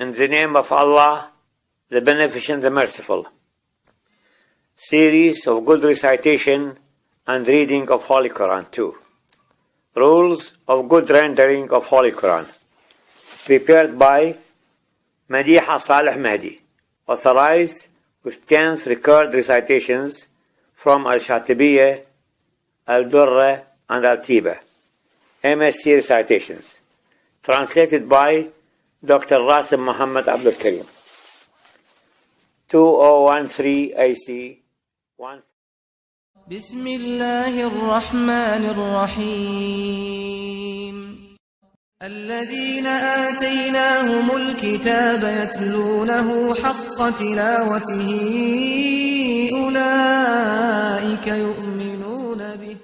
In the name of Allah, the Beneficent, the Merciful. Series of good recitation and reading of Holy Quran 2. Rules of good rendering of Holy Quran. Prepared by Madiha Salih Mehdi. Authorized with 10th record recitations from Al-Shatibiyya, Al-Durra and Al-Tiba. MSc recitations. Translated by Dr.Rasim Muhammed Abdul Karim. 2013 AC 1. بسم الله الرحمن الرحيم الذين آتيناهم الكتاب يتلونه حق تلاوته أولئك يؤمنون به.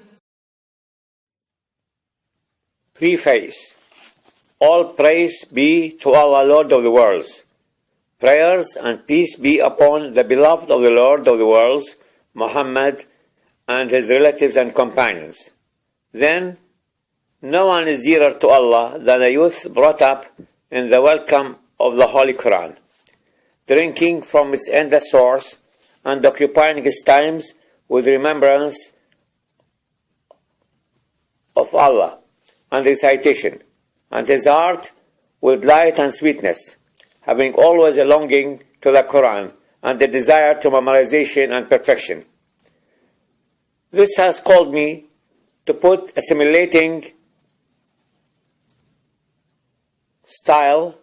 Preface. All praise be to Allah, Lord of the worlds. Prayers and peace be upon the beloved of the Lord of the worlds, Muhammad, and his relatives and companions. Then, no one is dearer to Allah than a youth brought up in the welcome of the Holy Quran, drinking from its endless source and occupying his times with remembrance of Allah and recitation, and his heart with light and sweetness, having always a longing to the Quran and a desire to memorization and perfection. This has called me to put assimilating style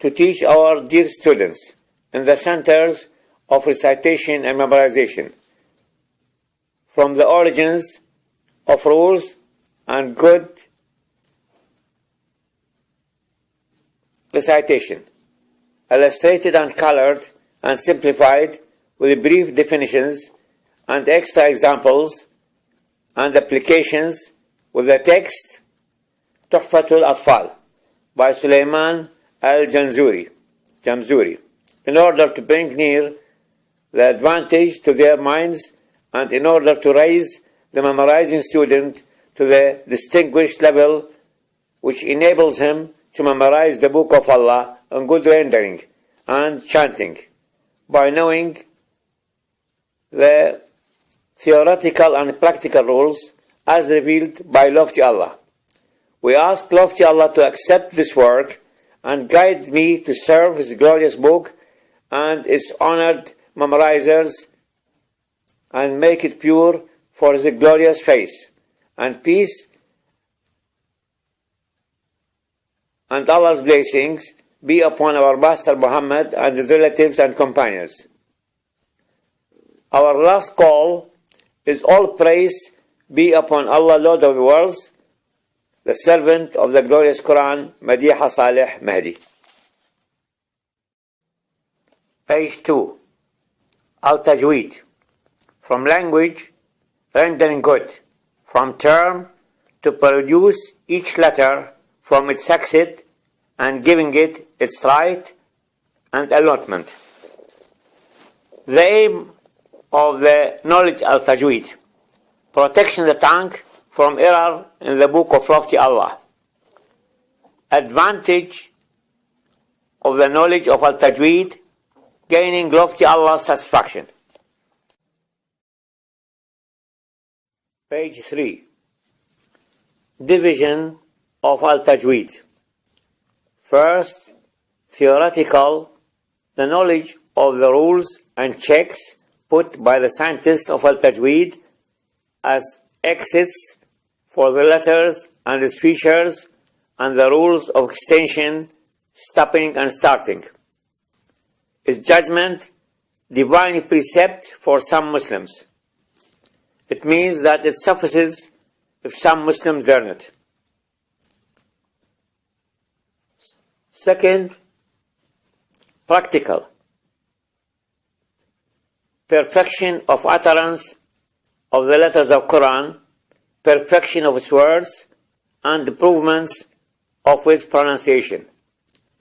to teach our dear students in the centers of recitation and memorization, from the origins of rules and good recitation, illustrated and colored and simplified with brief definitions and extra examples and applications with the text Tuhfatul Atfal by Sulaiman al-Jamzuri, in order to bring near the advantage to their minds and in order to raise the memorizing student to the distinguished level which enables him to memorize the Book of Allah in good rendering and chanting by knowing the theoretical and practical rules as revealed by lofty Allah. We ask lofty Allah to accept this work and guide me to serve His glorious book and its honored memorizers and make it pure for His glorious face, and peace and Allah's blessings be upon our Master Muhammad and his relatives and companions. Our last call is all praise be upon Allah, Lord of the worlds, the servant of the glorious Quran, Madiha Salih Mehdi. Page 2. AlTajweed. From language, rendering good. From term, to produce each letter from its success and giving it its right and allotment. The aim of the knowledge AlTajweed: protection of the tongue from error in the book of lofty Allah. Advantage of the knowledge of AlTajweed: gaining lofty Allah's satisfaction. Page 3. Division of AlTajweed. First, theoretical, the knowledge of the rules and checks put by the scientists of AlTajweed as exits for the letters and its features and the rules of extension, stopping and starting. Its judgment, divine precept for some Muslims. It means that it suffices if some Muslims learn it. Second, practical. Perfection of utterance of the letters of Quran, perfection of its words, and improvements of its pronunciation.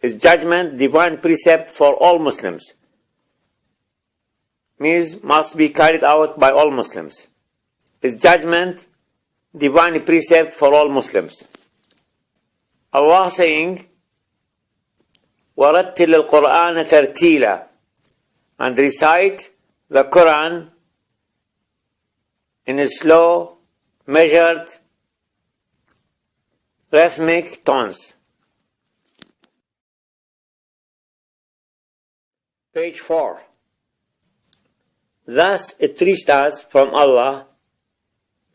Its judgment, divine precept for all Muslims. Means must be carried out by all Muslims. Its judgment, divine precept for all Muslims. Allah saying, وَرَتِّلِ الْقُرْآنَ تَرْتِيلًا, and recite the Quran in a slow, measured, rhythmic tones. Page 4. Thus it reached us from Allah,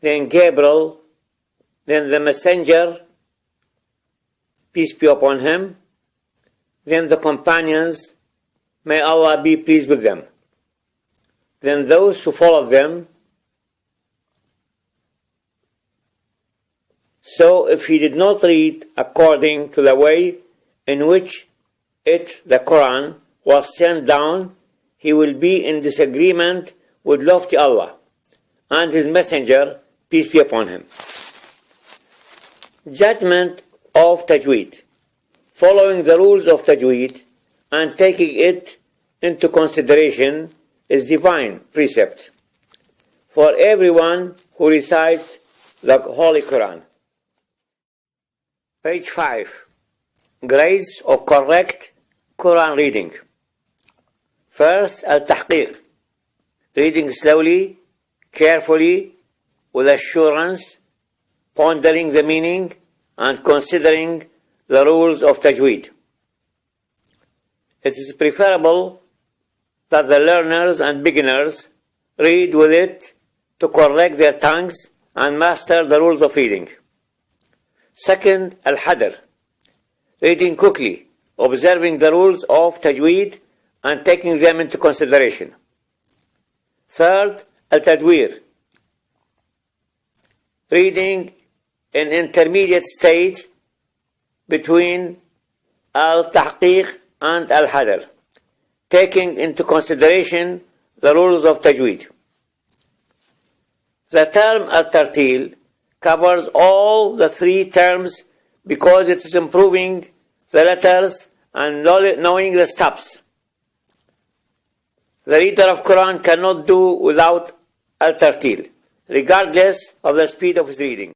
then Gabriel, then the messenger, peace be upon him, then the companions, may Allah be pleased with them, then those who followed them. So if he did not read according to the way in which the Quran, was sent down, he will be in disagreement with lofty Allah and his messenger, peace be upon him. Judgment of Tajweed. Following the rules of Tajweed and taking it into consideration is divine precept for everyone who recites the Holy Quran. Page 5. Grades of correct Quran reading. First, al-tahqiq, reading slowly, carefully, with assurance, pondering the meaning, and considering the rules of Tajweed. It is preferable that the learners and beginners read with it to correct their tongues and master the rules of reading. Second, al-hadr, reading quickly, observing the rules of Tajweed and taking them into consideration. Third, al-tadwir, reading in intermediate stage between al-tahqiq and al-hadr, taking into consideration the rules of Tajweed. The term al-tartil covers all the three terms because it is improving the letters and knowing the stops. The reader of Quran cannot do without al-tartil, regardless of the speed of his reading.